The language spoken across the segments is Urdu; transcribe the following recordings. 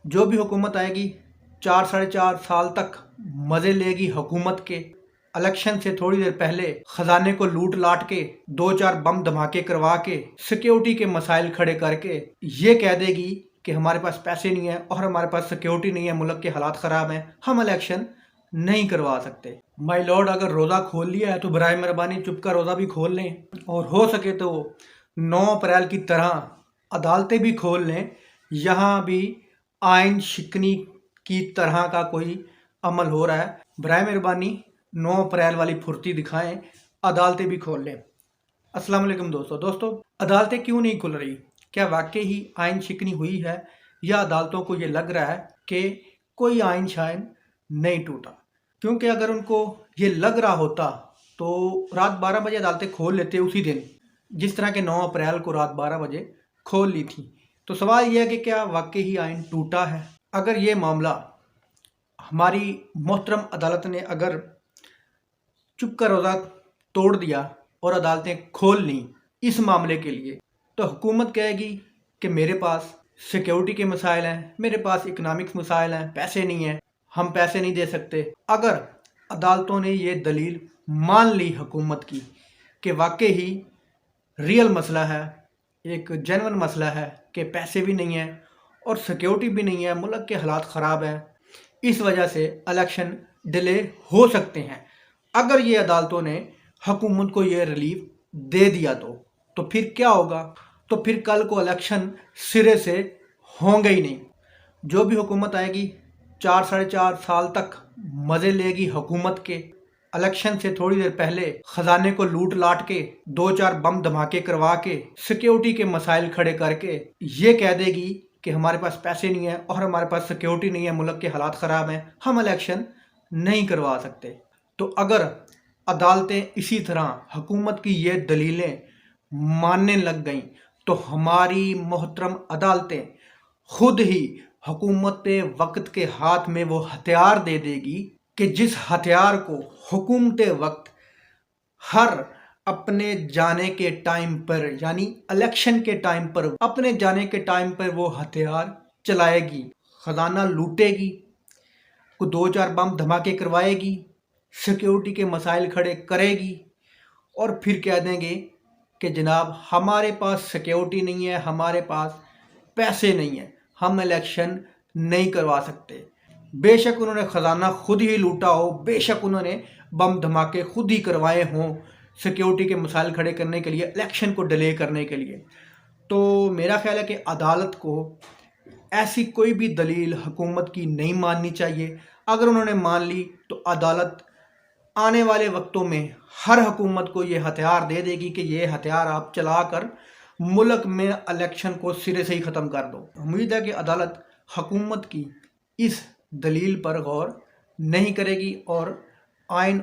جو بھی حکومت آئے گی 4 ساڑھے 4 سال تک مزے لے گی حکومت کے. الیکشن سے تھوڑی دیر پہلے خزانے کو لوٹ لاٹ کے 2 4 بم دھماکے کروا کے سیکیورٹی کے مسائل کھڑے کر کے یہ کہہ دے گی کہ ہمارے پاس پیسے نہیں ہیں اور ہمارے پاس سیکیورٹی نہیں ہے، ملک کے حالات خراب ہیں، ہم الیکشن نہیں کروا سکتے. مائی لارڈ، اگر روزہ کھول لیا ہے تو برائے مہربانی چپ کا روزہ بھی کھول لیں، اور ہو سکے تو 9 اپریل کی طرح عدالتیں بھی کھول لیں. یہاں بھی آئین شکنی کی طرح کا کوئی عمل ہو رہا ہے. برائے مہربانی 9 اپریل والی پھرتی دکھائیں، عدالتیں بھی کھول لیں. السلام علیکم دوستو، عدالتیں کیوں نہیں کھل رہی؟ کیا واقعی ہی آئین شکنی ہوئی ہے یا عدالتوں کو یہ لگ رہا ہے کہ کوئی آئین شائن نہیں ٹوٹا؟ کیونکہ اگر ان کو یہ لگ رہا ہوتا تو رات 12 بجے عدالتیں کھول لیتے اسی دن، جس طرح کہ 9 اپریل کو رات 12 بجے کھول لی تھی. تو سوال یہ ہے کہ کیا واقعی ہی آئین ٹوٹا ہے؟ اگر یہ معاملہ ہماری محترم عدالت نے اگر چپ کا روزہ توڑ دیا اور عدالتیں کھول لیں اس معاملے کے لیے، تو حکومت کہے گی کہ میرے پاس سیکیورٹی کے مسائل ہیں، میرے پاس اکنامکس مسائل ہیں، پیسے نہیں ہیں، ہم پیسے نہیں دے سکتے. اگر عدالتوں نے یہ دلیل مان لی حکومت کی کہ واقعی ہی ریئل مسئلہ ہے، ایک جینون مسئلہ ہے کہ پیسے بھی نہیں ہیں اور سیکیورٹی بھی نہیں ہے، ملک کے حالات خراب ہیں، اس وجہ سے الیکشن ڈیلے ہو سکتے ہیں، اگر یہ عدالتوں نے حکومت کو یہ ریلیف دے دیا تو پھر کیا ہوگا؟ تو پھر کل کو الیکشن سرے سے ہوں گے ہی نہیں. جو بھی حکومت آئے گی 4 ساڑھے 4 سال تک مزے لے گی حکومت کے. الیکشن سے تھوڑی دیر پہلے خزانے کو لوٹ لاٹ کے 2 4 بم دھماکے کروا کے سیکیورٹی کے مسائل کھڑے کر کے یہ کہہ دے گی کہ ہمارے پاس پیسے نہیں ہیں اور ہمارے پاس سیکیورٹی نہیں ہے، ملک کے حالات خراب ہیں، ہم الیکشن نہیں کروا سکتے. تو اگر عدالتیں اسی طرح حکومت کی یہ دلیلیں ماننے لگ گئیں تو ہماری محترم عدالتیں خود ہی حکومت وقت کے ہاتھ میں وہ ہتھیار دے دے گی کہ جس ہتھیار کو حکومت وقت ہر اپنے جانے کے ٹائم پر، یعنی الیکشن کے ٹائم پر، اپنے جانے کے ٹائم پر وہ ہتھیار چلائے گی. خزانہ لوٹے گی، کو 2 4 بم دھماکے کروائے گی، سیکیورٹی کے مسائل کھڑے کرے گی، اور پھر کہہ دیں گے کہ جناب ہمارے پاس سیکیورٹی نہیں ہے، ہمارے پاس پیسے نہیں ہیں، ہم الیکشن نہیں کروا سکتے. بے شک انہوں نے خزانہ خود ہی لوٹا ہو، بے شک انہوں نے بم دھماکے خود ہی کروائے ہوں سیکیورٹی کے مسائل کھڑے کرنے کے لیے، الیکشن کو ڈیلے کرنے کے لیے. تو میرا خیال ہے کہ عدالت کو ایسی کوئی بھی دلیل حکومت کی نہیں ماننی چاہیے. اگر انہوں نے مان لی تو عدالت آنے والے وقتوں میں ہر حکومت کو یہ ہتھیار دے دے گی کہ یہ ہتھیار آپ چلا کر ملک میں الیکشن کو سرے سے ہی ختم کر دو. امید ہے کہ عدالت حکومت کی اس دلیل پر غور نہیں کرے گی اور آئین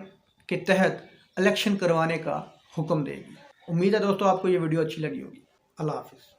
کے تحت الیکشن کروانے کا حکم دے گی. امید ہے دوستو آپ کو یہ ویڈیو اچھی لگی ہوگی. اللہ حافظ.